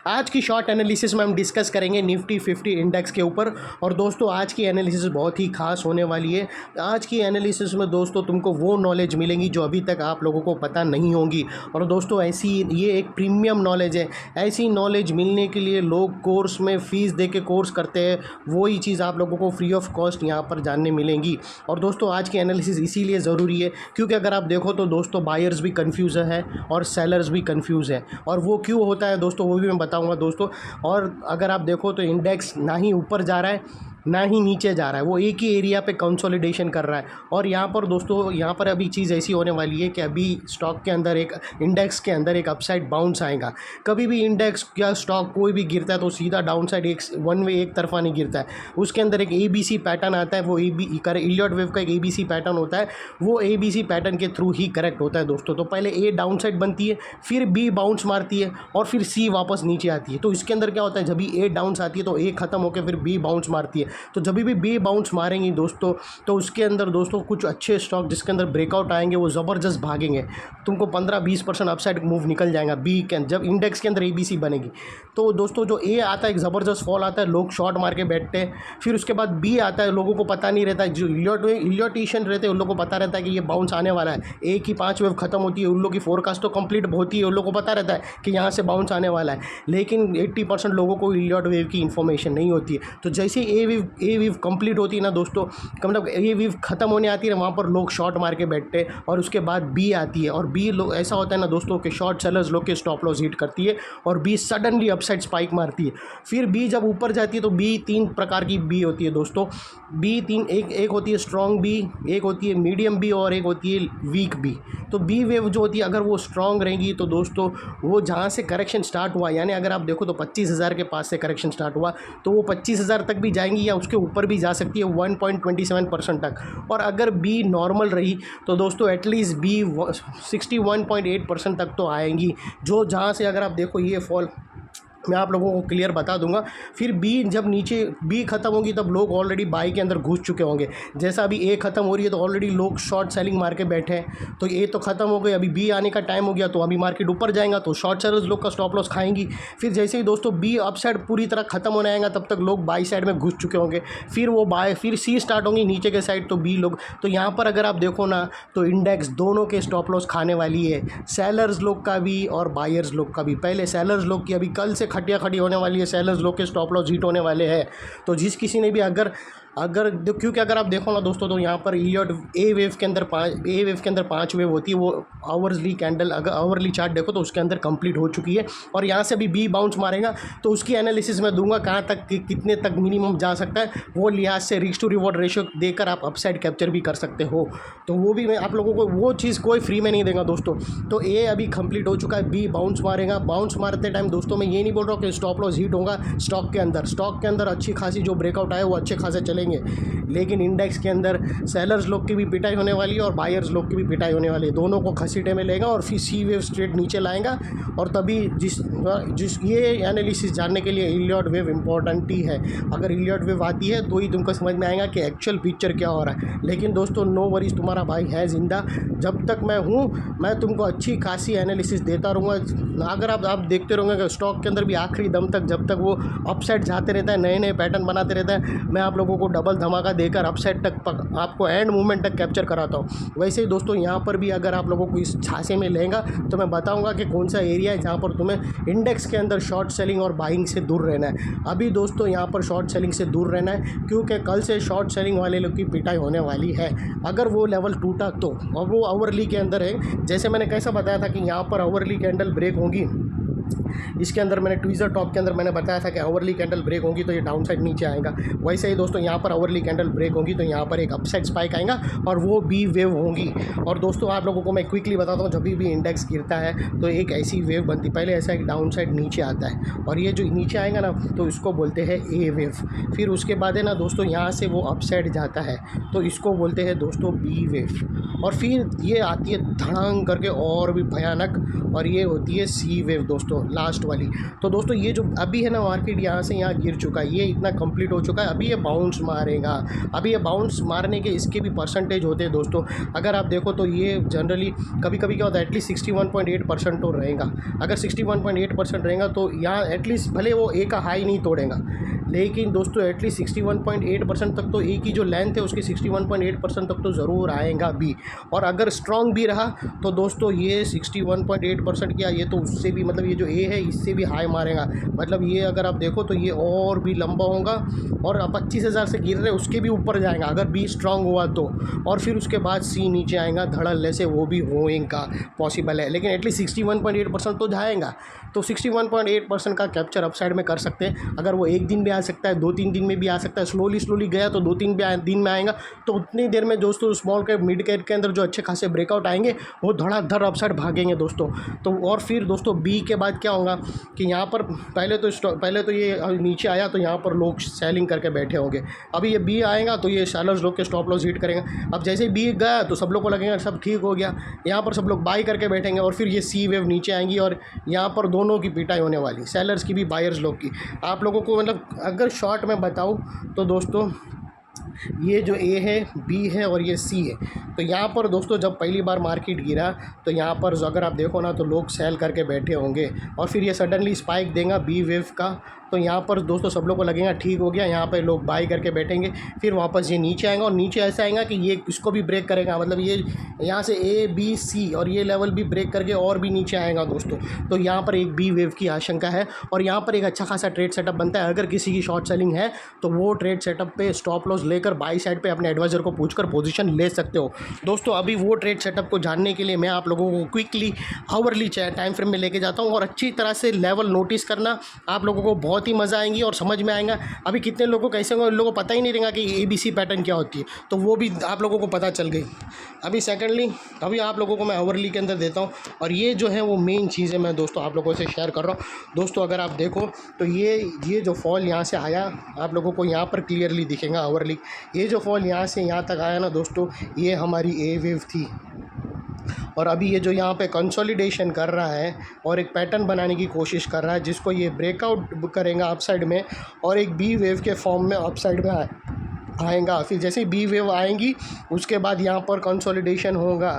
आज की short analysis में हम डिस्कस करेंगे निफ्टी 50 इंडेक्स के ऊपर। और दोस्तों आज की एनालिसिस बहुत ही खास होने वाली है। आज की एनालिसिस में दोस्तों तुमको वो नॉलेज मिलेंगी जो अभी तक आप लोगों को पता नहीं होंगी। और दोस्तों ऐसी ये एक प्रीमियम नॉलेज है। ऐसी नॉलेज मिलने के लिए लोग कोर्स में फ़ीस दे के कोर्स करते हैं, वही चीज़ आप लोगों को फ्री ऑफ कॉस्ट यहाँ पर जानने मिलेंगी। और दोस्तों आज की एनालिसिस इसीलिए ज़रूरी है क्योंकि अगर आप देखो तो दोस्तों बायर्स भी कन्फ्यूज़ है और सेलर्स भी कन्फ्यूज़ है। और वो क्यों होता है दोस्तों वो भी मैं बताऊंगा दोस्तों। और अगर आप देखो तो इंडेक्स ना ही ऊपर जा रहा है ना ही नीचे जा रहा है, वो एक ही एरिया पे कंसोलिडेशन कर रहा है। और यहाँ पर दोस्तों यहाँ पर अभी चीज़ ऐसी होने वाली है कि अभी स्टॉक के अंदर एक इंडेक्स के अंदर एक अपसाइड बाउंस आएगा। कभी भी इंडेक्स या स्टॉक कोई भी गिरता है तो सीधा डाउन साइड एक वन वे एक तरफा नहीं गिरता है। उसके अंदर एक ABC पैटर्न आता है, वो इलियट वेव का एक ABC पैटर्न होता है, वो ABC पैटर्न के थ्रू ही करेक्ट होता है दोस्तों। तो पहले A डाउन साइड बनती है, फिर B बाउंस मारती है और फिर C वापस नीचे आती है। तो इसके अंदर क्या होता है, जब भी A डाउन्स आती है तो A ख़त्म होकर फिर B बाउंस मारती है। तो जब भी B बाउंस मारेंगी दोस्तों तो उसके अंदर दोस्तों कुछ अच्छे स्टॉक जिसके अंदर ब्रेकआउट आएंगे वो ज़बरदस्त भागेंगे। तुमको 15-20% अपसाइड मूव निकल जाएगा बी के जब इंडेक्स के अंदर ABC बनेगी। तो दोस्तों जो A आता है एक ज़बरदस्त फॉल आता है, लोग शॉर्ट मार के बैठते हैं। फिर उसके बाद B आता है, लोगों को पता नहीं रहता है, जो इलियोटिशियन रहते हैं उन लोगों को पता रहता है कि ये बाउंस आने वाला है। A की 5 वेव खत्म होती है, उन लोगों की फोरकास्ट तो कंप्लीट होती है, उन लोगों को पता रहता है कि यहाँ से बाउंस आने वाला है। लेकिन 80% लोगों को इलियट वेव की इन्फॉर्मेशन नहीं होती है। तो जैसे ए वेव कंप्लीट होती है ना दोस्तों, मतलब ए वेव ख़त्म होने आती है, वहाँ पर लोग शॉर्ट मार के बैठते हैं। और उसके बाद B आती है और B लोग ऐसा होता है ना दोस्तों कि शॉर्ट सेलर्स लोग के स्टॉप लॉस हिट करती है और B सडनली अपसाइड स्पाइक मारती है। फिर B जब ऊपर जाती है तो B 3 प्रकार की B होती है दोस्तों। B 3 एक होती है स्ट्रॉन्ग B, एक होती है मीडियम B और एक होती है वीक B। तो B वेव जो होती है अगर वो स्ट्रॉन्ग रहेंगी तो दोस्तों वो जहाँ से करेक्शन स्टार्ट हुआ, यानी अगर आप देखो तो 25,000 के पास से करेक्शन स्टार्ट हुआ तो वो 25,000 तक भी जाएंगी या उसके ऊपर भी जा सकती है 1.27% तक। और अगर B नॉर्मल रही तो दोस्तों एटलीस्ट B 61.8% तक तो आएंगी। जो जहाँ से अगर आप देखो ये फॉल मैं आप लोगों को क्लियर बता दूंगा। फिर B जब नीचे B ख़त्म होगी तब लोग ऑलरेडी बाई के अंदर घुस चुके होंगे। जैसा अभी A ख़त्म हो रही है तो ऑलरेडी लोग शॉर्ट सेलिंग मार के बैठे हैं, तो A तो ख़त्म हो गई, अभी B आने का टाइम हो गया तो अभी मार्केट ऊपर जाएगा तो शॉर्ट सेलर्स लोग का स्टॉप लॉस खाएंगी। फिर जैसे ही दोस्तों B अप साइड पूरी तरह ख़त्म होने आएगा तब तक लोग बाई साइड में घुस चुके होंगे। फिर वो बाय फिर C स्टार्ट होंगी नीचे के साइड तो B लोग, तो यहाँ पर अगर आप देखो ना तो इंडेक्स दोनों के स्टॉप लॉस खाने वाली है, सेलर्स लोग का भी और बायर्स लोग का भी। पहले सेलर्स लोग की अभी कल से खटिया खड़ी होने वाली है, सेलर्स लोग के स्टॉप लॉस हिट होने वाले हैं। तो जिस किसी ने भी अगर क्योंकि अगर आप देखो ना दोस्तों तो यहाँ पर इलियट ए वेव के अंदर 5 वेव होती है, वो आवर्सली कैंडल अगर आवर्ली चार्ट देखो तो उसके अंदर कंप्लीट हो चुकी है। और यहाँ से भी B बाउंस मारेगा तो उसकी एनालिसिस मैं दूंगा कहाँ तक कितने तक मिनिमम जा सकता है, वो लिहाज से रिस्क टू रिवॉर्ड रेशियो देकर आप अपसाइड कैप्चर भी कर सकते हो। तो वो भी मैं आप लोगों को वो चीज़ कोई फ्री में नहीं देगा दोस्तों। तो A अभी कंप्लीट हो चुका है, B बाउंस मारेगा। बाउंस मारते टाइम दोस्तों मैं ये नहीं बोल रहा हूँ कि स्टॉप लॉस हिट होगा स्टॉक के अंदर अच्छी खासी जो ब्रेकआउट आए वो अच्छे खासे चलेंगे। लेकिन इंडेक्स के अंदर सेलर्स लोग की भी पिटाई होने वाली है और बायर्स लोग की भी पिटाई होने वाली है, दोनों को घसीटे में लेगा और फिर C वेव स्ट्रेट नीचे लाएगा। और तभी जिस ये एनालिसिस जानने के लिए इलियट वेव इंपॉर्टेंट ही है। अगर इलियट वेव आती है तो ही तुमको समझ में आएगा कि एक्चुअल पिक्चर क्या हो रहा है। लेकिन दोस्तों नो वरीज, तुम्हारा भाई है जिंदा, जब तक मैं हूँ मैं तुमको अच्छी खासी एनालिसिस देता रहूँगा। अगर आप देखते रहोगे कि स्टॉक के अंदर भी आखिरी दम तक जब तक वो अपसाइड जाते रहता है, नए नए पैटर्न बनाते रहता है, मैं आप लोगों को डबल धमाका देकर अपसाइड तक आपको एंड मूवमेंट तक कैप्चर कराता हूँ। वैसे ही दोस्तों यहाँ पर भी अगर आप लोगों को इस झांसे में लेगा तो मैं बताऊँगा कि कौन सा एरिया है जहाँ पर तुम्हें इंडेक्स के अंदर शॉर्ट सेलिंग और बाइंग से दूर रहना है। अभी दोस्तों यहाँ पर शॉर्ट सेलिंग से दूर रहना है क्योंकि कल से शॉर्ट सेलिंग वाले लोग की पिटाई होने वाली है। अगर वो लेवल टूटा तो, और वो आवरली के अंदर है, जैसे मैंने कैसा बताया था कि यहाँ पर आवरली कैंडल ब्रेक होगी, इसके अंदर मैंने ट्विज़र टॉप के अंदर मैंने बताया था कि आवरली कैंडल ब्रेक होगी तो ये डाउन साइड नीचे आएगा। वैसे ही दोस्तों यहाँ पर आवरली कैंडल ब्रेक होगी तो यहाँ पर एक अपसाइड स्पाइक आएगा और वो B वेव होंगी। और दोस्तों आप लोगों को मैं क्विकली बताता हूँ, जब भी इंडेक्स गिरता है तो एक ऐसी वेव बनती, पहले ऐसा एक डाउन साइड नीचे आता है और ये जो नीचे आएगा ना तो इसको बोलते हैं A वेव। फिर उसके बाद है ना दोस्तों यहाँ से वो अपसाइड जाता है तो इसको बोलते हैं दोस्तों B वेव। और फिर ये आती है धड़ांग करके और भी भयानक, और ये होती है C वेव दोस्तों। लास्ट वाली। तो दोस्तों ये जो अभी है ना मार्केट यहाँ से यहाँ गिर चुका है, ये इतना कंप्लीट हो चुका है, अभी ये बाउंस मारेगा। अभी ये बाउंस मारने के इसके भी परसेंटेज होते हैं दोस्तों। अगर आप देखो तो ये जनरली कभी कभी क्या होता है, एटलीस्ट 61.8% तो रहेगा। अगर 61.8% रहेगा तो यहाँ एटलीस्ट भले वो ए का हाई नहीं तोड़ेगा, लेकिन दोस्तों एटलीस्ट 61.8% तक तो ए की जो लेंथ है उसकी 61.8% तक तो ज़रूर आएगा भी। और अगर स्ट्रॉन्ग भी रहा तो दोस्तों ये 61.8% क्या, ये तो उससे भी मतलब ये जो ए है इससे भी हाई मारेगा। मतलब ये अगर आप देखो तो ये और भी लंबा होगा और 25,000 से गिर रहे उसके भी ऊपर जाएगा अगर बी स्ट्रॉन्ग हुआ तो। और फिर उसके बाद सी नीचे आएगा धड़ल्ले से, वो भी होएगा पॉसिबल है, लेकिन एटलीस्ट 61.8% तो जाएगा। तो 61.8% का कैप्चर अपसाइड में कर सकते हैं। अगर वो एक दिन भी आ सकता है, 2-3 दिन में भी आ सकता है, स्लोली गया तो 2-3 दिन में आएगा। तो उतनी देर में दोस्तों स्मॉल कैप मिड कैप के अंदर जो अच्छे खासे ब्रेकआउट आएंगे वो धड़ाधड़ अपसाइड भागेंगे दोस्तों। तो और फिर दोस्तों बी के बाद क्या होगा कि यहाँ पर पहले तो ये नीचे आया तो यहाँ पर लोग सेलिंग करके बैठे होंगे। अभी ये बी आएगा तो ये सेलर्स लोग के स्टॉप लॉस हिट करेंगे। अब जैसे ही बी गया तो सब लोग को लगेगा सब ठीक हो गया, यहाँ पर सब लोग बाई करके बैठेंगे और फिर ये सी वेव नीचे आएंगी और यहाँ पर दोनों की पिटाई होने वाली, सेलर्स की भी बायर्स लोग की। आप लोगों को मतलब अगर शॉर्ट में बताऊँ तो दोस्तों ये जो ए है, बी है और ये सी है। तो यहाँ पर दोस्तों जब पहली बार मार्केट गिरा तो यहाँ पर अगर आप देखो ना तो लोग सेल करके बैठे होंगे और फिर ये सडनली स्पाइक देगा बी वेव का। तो यहाँ पर दोस्तों सब लोग को लगेगा ठीक हो गया, यहाँ पे लोग बाई करके बैठेंगे। फिर वापस ये नीचे आएगा और नीचे ऐसा आएगा कि ये इसको भी ब्रेक करेगा, मतलब ये यहाँ से ए बी सी और ये लेवल भी ब्रेक करके और भी नीचे आएगा दोस्तों। तो यहाँ पर एक बी वेव की आशंका है और यहाँ पर एक अच्छा खासा ट्रेड सेटअप बनता है। अगर किसी की शॉर्ट सेलिंग है तो वो ट्रेड सेटअप पे स्टॉप लॉस लेकर बाई साइड पे अपने एडवाइज़र को पूछकर पोजीशन ले सकते हो दोस्तों। अभी वो ट्रेड सेटअप को जानने के लिए मैं आप लोगों को क्विकली आवरली टाइम फ्रेम में लेके जाता हूँ और अच्छी तरह से लेवल नोटिस करना, आप लोगों को बहुत ही मज़ा आएंगी और समझ में आएगा। अभी कितने लोगों को कैसे उन लोगों को पता ही नहीं रहेगा कि ABC पैटर्न क्या होती है, तो वो भी आप लोगों को पता चल गई। अभी सेकेंडली अभी आप लोगों को मैं आवरली के अंदर देता हूँ और ये जो है वो मेन चीज़ है मैं दोस्तों आप लोगों से शेयर कर रहा हूँ। दोस्तों अगर आप देखो तो ये जो फॉल यहाँ से आया आप लोगों को यहाँ पर क्लियरली दिखेगा आवरली। ये जो फॉल यहाँ से यहाँ तक आया ना दोस्तों, ये हमारी ए वेव थी और अभी ये जो यहाँ पे कंसोलिडेशन कर रहा है और एक पैटर्न बनाने की कोशिश कर रहा है जिसको ये ब्रेकआउट करेगा अपसाइड में और एक बी वेव के फॉर्म में अपसाइड में आएगा। फिर जैसे ही बी वेव आएंगी उसके बाद यहाँ पर कंसोलिडेशन होगा,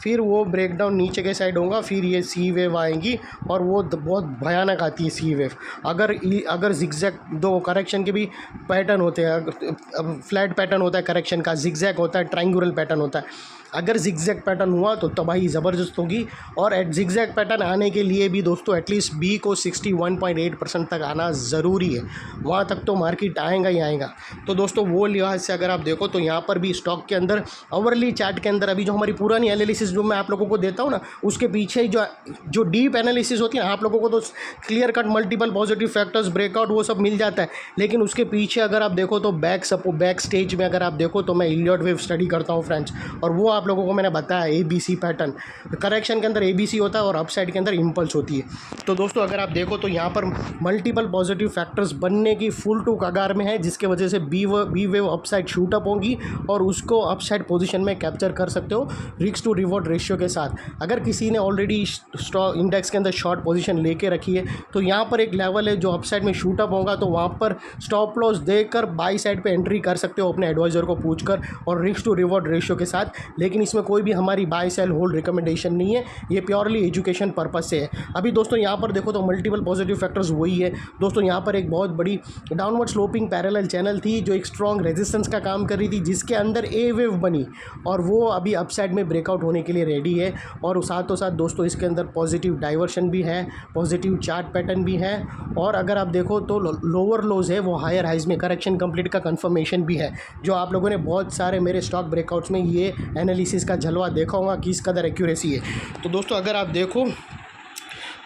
फिर वो ब्रेकडाउन नीचे के साइड होगा, फिर ये सी वेव आएंगी और वो बहुत भयानक आती है सी वेव। अगर जिगजैग दो करेक्शन के भी पैटर्न होते हैं, फ्लैट पैटर्न होता है करेक्शन का, जिगजैग होता है, ट्रायंगुलर पैटर्न होता है। अगर जिगजैग पैटर्न हुआ तो तबाही ज़बरदस्त होगी और जिगजैग पैटर्न आने के लिए भी दोस्तों एटलीस्ट बी को 61.8% तक आना ज़रूरी है, वहाँ तक तो मार्केट आएगा ही आएगा। तो दोस्तों वो लिहाज से अगर आप देखो तो यहाँ पर भी स्टॉक के अंदर आवरली चार्ट के अंदर अभी जो हमारी पुरानी एनालिसिस जो मैं आप लोगों को देता हूँ ना, उसके पीछे जो डीप एनालिसिस होती है ना, आप लोगों को तो clear cut multiple positive factors breakout वो सब मिल जाता है, लेकिन उसके पीछे अगर आप देखो तो बैक स्टेज में अगर आप देखो तो मैं इलियट वेव स्टडी करता हूँ फ्रेंड्स, और वो आप लोगों को मैंने बताया ABC पैटर्न। करेक्शन के अंदर ABC होता है और अपसाइड के अंदर इम्पल्स होती है। तो दोस्तों अगर आप देखो तो यहाँ पर मल्टीपल पॉजिटिव फैक्टर्स बनने की फुल टू कगार में है, जिसके वजह से B wave upside shoot up होगी और उसको अपसाइड पोजीशन में कैप्चर कर सकते हो रिस्क टू रिवॉर्ड रेशियो के साथ। अगर किसी ने ऑलरेडी स्टॉक इंडेक्स के अंदर शॉर्ट पोजीशन लेके रखी है तो यहाँ पर एक लेवल है जो अपसाइड में शूट अप होगा, तो वहाँ पर स्टॉप लॉस देकर बाई साइड पे एंट्री कर सकते हो अपने एडवाइजर को पूछकर और रिस्क टू रिवॉर्ड रेशियो के साथ। लेकिन इसमें कोई भी हमारी बाय सेल होल्ड रिकमेंडेशन नहीं है, ये प्योरली एजुकेशन पर्पस से है। अभी दोस्तों यहाँ पर देखो तो मल्टीपल पॉजिटिव फैक्टर्स वही है दोस्तों। यहाँ पर एक बहुत बड़ी डाउनवर्ड स्लोपिंग पैरेलल चैनल थी जो एक स्ट्रॉन्ग रेजिस्टेंस का काम कर रही थी, जिसके अंदर ए वेव बनी और वो अभी अपसाइड में ब्रेकआउट होने के लिए रेडी है। और साथों साथ दोस्तों इसके अंदर पॉजिटिव डाइवर्शन भी है, पॉजिटिव चार्ट पैटर्न भी है, और अगर आप देखो तो लोअर लोज है वो हायर हाइज में करेक्शन कंप्लीट का कंफर्मेशन भी है, जो आप लोगों ने बहुत सारे मेरे स्टॉक ब्रेकआउट्स में ये एनालिसिस का जलवा देखा होगा किस कदर एक्यूरेसी है। तो दोस्तों अगर आप देखो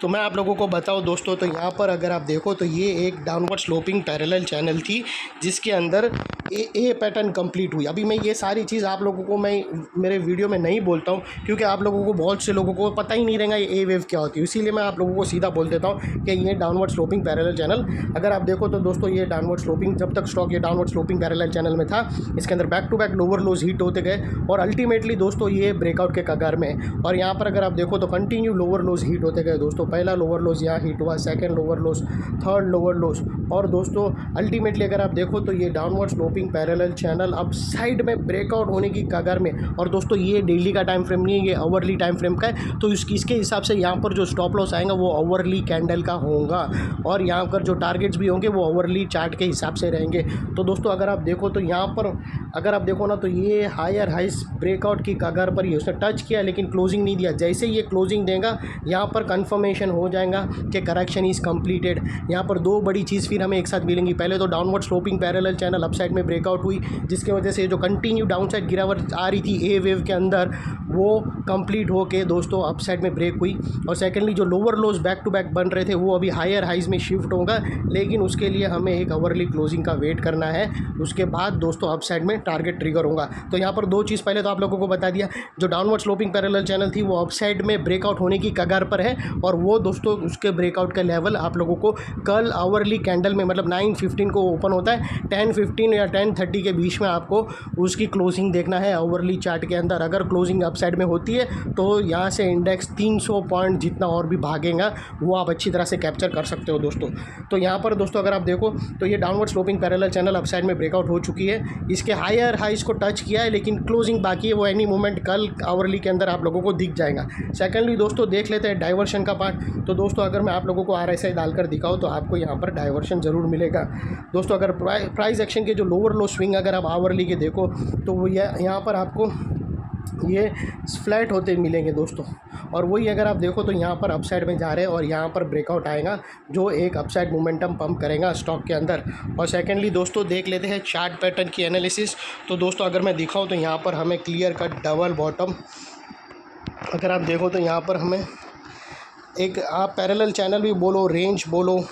तो मैं आप लोगों को बताऊं दोस्तों, तो यहाँ पर अगर आप देखो तो ये एक डाउनवर्ड स्लोपिंग पैरेलल चैनल थी जिसके अंदर ए पैटर्न कंप्लीट हुई। अभी मैं ये सारी चीज़ आप लोगों को मैं मेरे वीडियो में नहीं बोलता हूँ क्योंकि आप लोगों को बहुत से लोगों को पता ही नहीं रहेगा ये ए वेव क्या होती है, इसीलिए मैं आप लोगों को सीधा बोल देता हूँ कि ये डाउनवर्ड स्लोपिंग पैरेलल चैनल। अगर आप देखो तो दोस्तों ये डाउनवर्ड स्लोपिंग, जब तक स्टॉक ये डाउनवर्ड स्लोपिंग पैरेलल चैनल में था, इसके अंदर back to back lower lows hit होते गए और अल्टीमेटली दोस्तों ये ब्रेकआउट के कगार में है। और यहाँ पर अगर आप देखो तो कंटिन्यू लोअर लोज हिट होते गए दोस्तों, पहला लोअर लोस यहाँ हिट हुआ, second lower loss, third lower loss, और दोस्तों अल्टीमेटली अगर आप देखो तो ये डाउनवर्ड स्लोपिंग पैरेलल चैनल अब साइड में ब्रेकआउट होने की कगार में। और दोस्तों ये डेली का टाइम फ्रेम नहीं है, ये आवर्ली टाइम फ्रेम का है, तो इसके हिसाब से यहाँ पर जो स्टॉप लॉस आएगा वो आवर्ली कैंडल का होगा, और यहाँ पर जो टारगेट्स भी होंगे वो आवर्ली चार्ट के हिसाब से रहेंगे। तो दोस्तों अगर आप देखो तो यहाँ पर अगर आप देखो ना तो ये हायर हाइस ब्रेकआउट की कगार पर ही उसने टच किया लेकिन क्लोजिंग नहीं दिया। जैसे ये क्लोजिंग देगा यहाँ पर कंफर्मेशन हो जाएगा कि करेक्शन इज़ कंप्लीटेड। यहाँ पर दो बड़ी चीज़ फिर हमें एक साथ मिलेंगी। पहले तो downward sloping parallel channel upside में ब्रेकआउट हुई, जिसकी वजह से जो कंटिन्यू डाउनसाइड गिरावट आ रही थी ए वेव के अंदर वो कंप्लीट होके दोस्तों अपसाइड में ब्रेक हुई। और सेकेंडली जो lower lows back to back बन रहे थे वो अभी हायर हाइज में शिफ्ट होगा, लेकिन उसके लिए हमें एक आवरली क्लोजिंग का वेट करना है। उसके बाद दोस्तों अपसाइड में टारगेट ट्रिगर होगा। तो यहाँ पर दो चीज़ पहले तो आप लोगों को बता दिया, जो डाउनवर्ड स्लोपिंग पैरेलल चैनल थी वो अपसाइड में ब्रेकआउट होने की कगार पर है, और वो दोस्तों उसके ब्रेकआउट का लेवल आप लोगों को कल आवरली कैंडल में मतलब 9:15 को ओपन होता है, 10:15 या 10:30 के बीच में आपको उसकी क्लोजिंग देखना है आवरली चार्ट के अंदर। अगर क्लोजिंग अपसाइड में होती है तो यहाँ से इंडेक्स 300 पॉइंट जितना और भी भागेगा वो आप अच्छी तरह से कैप्चर कर सकते हो दोस्तों। तो यहाँ पर दोस्तों अगर आप देखो तो ये downward sloping parallel channel upside में ब्रेकआउट हो चुकी है, इसके हायर हाइज को टच किया है लेकिन क्लोजिंग बाकी है, वो एनी मोमेंट कल आवरली के अंदर आप लोगों को दिख जाएगा। सेकेंडली दोस्तों देख लेते हैं डाइवर्शन का पार्ट। तो दोस्तों अगर मैं आप लोगों को RSI डालकर दिखाऊँ तो आपको यहाँ पर डाइवर्शन ज़रूर मिलेगा दोस्तों। अगर प्राइस एक्शन के जो लोअर लो स्विंग अगर आप आवरली के देखो तो वो यहाँ पर आपको ये फ्लैट होते मिलेंगे दोस्तों, और वही अगर आप देखो तो यहाँ पर अपसाइड में जा रहे हैं और यहाँ पर ब्रेकआउट आएगा जो एक अपसाइड मोमेंटम पंप करेगा स्टॉक के अंदर। और सेकेंडली दोस्तों देख लेते हैं चार्ट पैटर्न की एनालिसिस। तो दोस्तों अगर मैं दिखाऊँ तो यहाँ पर हमें क्लियर कट डबल बॉटम, अगर आप देखो तो यहाँ पर हमें एक आप पैरेलल चैनल भी बोलो, रेंज बोलो,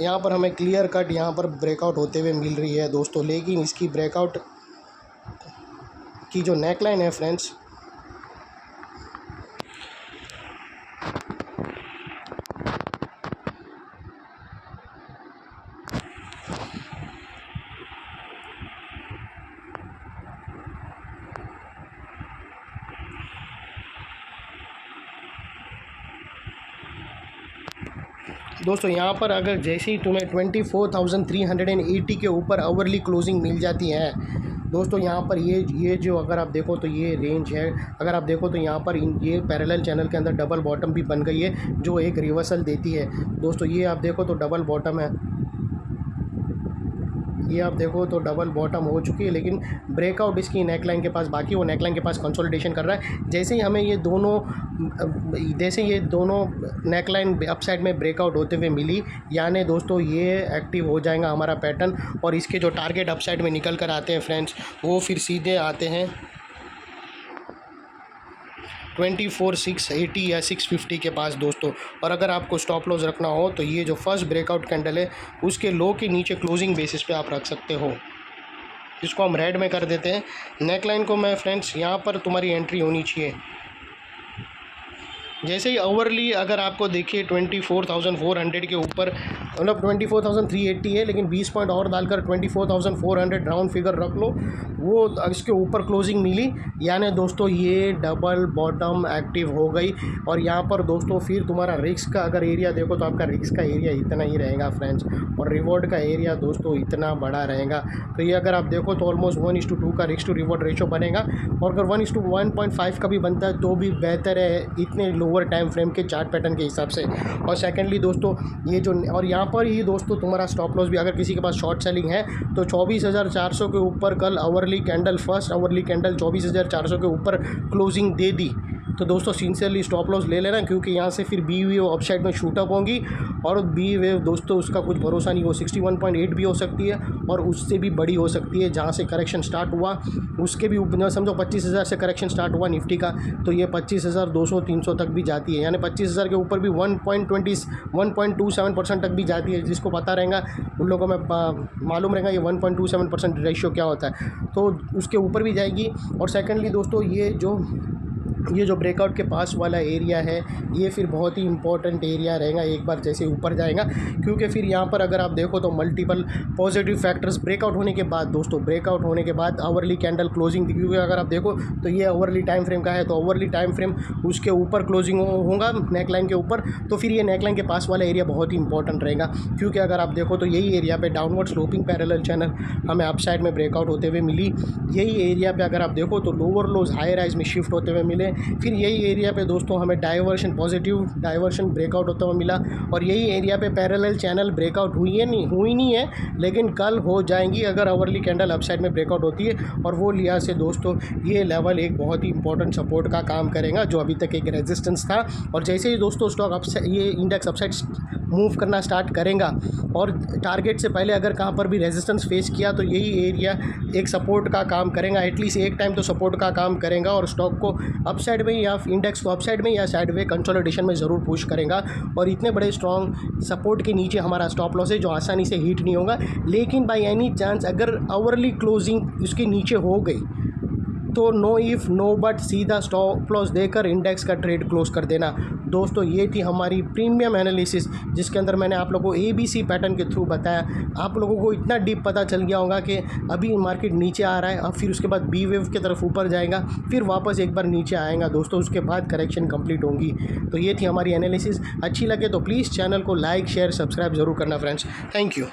यहाँ पर हमें क्लियर कट यहाँ पर ब्रेकआउट होते हुए मिल रही है दोस्तों। लेकिन इसकी ब्रेकआउट की जो नेकलाइन है फ्रेंड्स, दोस्तों यहाँ पर अगर जैसे ही तुम्हें 24,380 के ऊपर आवरली क्लोजिंग मिल जाती है दोस्तों, यहाँ पर ये जो अगर आप देखो तो ये रेंज है। अगर आप देखो तो यहाँ पर ये पैरेलल चैनल के अंदर डबल बॉटम भी बन गई है जो एक रिवर्सल देती है दोस्तों। ये आप देखो तो डबल बॉटम है, ये आप देखो तो डबल बॉटम हो चुकी है, लेकिन ब्रेकआउट इसकी नेकलाइन के पास बाकी, वो नेकलाइन के पास कंसोलिडेशन कर रहा है। जैसे ही हमें ये दोनों नेकलाइन अपसाइड में ब्रेकआउट होते हुए मिली, यानी दोस्तों ये एक्टिव हो जाएगा हमारा पैटर्न, और इसके जो टारगेट अपसाइड में निकल कर आते हैं फ्रेंड्स वो फिर सीधे आते हैं 24,680 या 650 के पास दोस्तों। और अगर आपको स्टॉप लॉस रखना हो तो ये जो फर्स्ट ब्रेकआउट कैंडल है उसके लो के नीचे क्लोजिंग बेसिस पे आप रख सकते हो। इसको हम रेड में कर देते हैं। नेकलाइन को मैं फ्रेंड्स यहाँ पर तुम्हारी एंट्री होनी चाहिए। जैसे ही आवरली अगर आपको देखिए 24,400 के ऊपर, मतलब 24,380 है, लेकिन 20 पॉइंट और डालकर 24,400 राउंड फिगर रख लो, वो इसके ऊपर क्लोजिंग मिली, यानी दोस्तों ये डबल बॉटम एक्टिव हो गई। और यहाँ पर दोस्तों फिर तुम्हारा रिस्क का अगर एरिया देखो तो आपका रिस्क का एरिया इतना ही रहेगा फ्रेंड्स, और रिवॉर्ड का एरिया दोस्तों इतना बड़ा रहेगा। तो ये अगर आप देखो तो ऑलमोस्ट 1:2 का रिस्क टू रिवॉर्ड रेशो बनेगा, और अगर 1:1.5 का भी बनता है तो भी बेहतर है इतने लोअर टाइम फ्रेम के चार्ट पैटर्न के हिसाब से। और सेकेंडली दोस्तों ये जो, और यहाँ पर ही दोस्तों तुम्हारा स्टॉप लॉस भी, अगर किसी के पास शॉर्ट सेलिंग है तो 24,400 के ऊपर कल hourly candle, first hourly candle 24,400 के ऊपर क्लोजिंग दे दी तो दोस्तों सिंसियरली स्टॉप लॉस ले लेना, क्योंकि यहाँ से फिर बी वेव अपसाइड में शूटअप होंगी, और बी वेव दोस्तों उसका कुछ भरोसा नहीं, वो 61.8 भी हो सकती है और उससे भी बड़ी हो सकती है। जहाँ से करेक्शन स्टार्ट हुआ उसके भी ऊपर, समझो 25,000 से करेक्शन स्टार्ट हुआ निफ्टी का, तो ये 25,200-300 तक भी जाती है, यानी 25,000 के ऊपर भी 1.27% तक भी जाती है। जिसको पता रहेगा उन लोगों में मालूम रहेगा ये 1.27% रेशियो क्या होता है, तो उसके ऊपर भी जाएगी। और सेकेंडली दोस्तों ये जो ये जो ब्रेकआउट के पास वाला एरिया है ये फिर बहुत ही इंपॉर्टेंट एरिया रहेगा एक बार जैसे ऊपर जाएगा, क्योंकि फिर यहाँ पर अगर आप देखो तो मल्टीपल पॉजिटिव फैक्टर्स ब्रेकआउट होने के बाद दोस्तों, ब्रेकआउट होने के बाद आवरली कैंडल क्लोजिंग, क्योंकि अगर आप देखो तो ये आवरली टाइम फ्रेम का है, तो आवरली टाइम फ्रेम उसके ऊपर क्लोजिंग होगा नेकलाइन के ऊपर, तो फिर ये नेकलाइन के पास वाला एरिया बहुत ही इंपॉर्टेंट रहेगा। क्योंकि अगर आप देखो तो यही एरिया पे डाउनवर्ड स्लोपिंग पैरेलल चैनल हमें अपसाइड में ब्रेकआउट होते हुए मिली, यही एरिया पे अगर आप देखो तो लोअर लोज हाई राइज में शिफ्ट होते हुए मिले, फिर यही एरिया पे दोस्तों हमें डाइवर्शन, पॉजिटिव डाइवर्शन ब्रेकआउट होता हुआ मिला, और यही एरिया पे पैरेलल चैनल ब्रेकआउट हुई नहीं है, लेकिन कल हो जाएंगी अगर आवरली कैंडल अपसाइड में ब्रेकआउट होती है। और वो लिहाज से दोस्तों ये लेवल एक बहुत ही इंपॉर्टेंट सपोर्ट का काम करेगा, जो अभी तक एक रेजिस्टेंस था, और जैसे ही दोस्तों स्टॉक अपसाइड, ये इंडेक्स अपसाइड मूव करना स्टार्ट करेगा और टारगेट से पहले अगर कहाँ पर भी रेजिस्टेंस फेस किया तो यही एरिया एक सपोर्ट का काम करेगा, एटलीस्ट एक टाइम तो सपोर्ट का काम करेगा, और स्टॉक को अपसाइड में या इंडेक्स को अपसाइड में या साइडवे कंसोलिडेशन में ज़रूर पुश करेगा। और इतने बड़े स्ट्रॉन्ग सपोर्ट के नीचे हमारा स्टॉप लॉस है जो आसानी से हिट नहीं होगा, लेकिन बाय एनी चांस अगर आवरली क्लोजिंग इसके नीचे हो गई तो नो इफ़ नो बट सीधा स्टॉप लॉस देकर इंडेक्स का ट्रेड क्लोज कर देना। दोस्तों ये थी हमारी प्रीमियम एनालिसिस, जिसके अंदर मैंने आप लोगों को ABC पैटर्न के थ्रू बताया। आप लोगों को इतना डीप पता चल गया होगा कि अभी मार्केट नीचे आ रहा है, अब फिर उसके बाद B वेव की तरफ ऊपर जाएगा, फिर वापस एक बार नीचे आएगा दोस्तों, उसके बाद करेक्शन कंप्लीट होगी। तो ये थी हमारी एनालिसिस। अच्छी लगे तो प्लीज़ चैनल को लाइक शेयर सब्सक्राइब ज़रूर करना फ्रेंड्स। Thank you.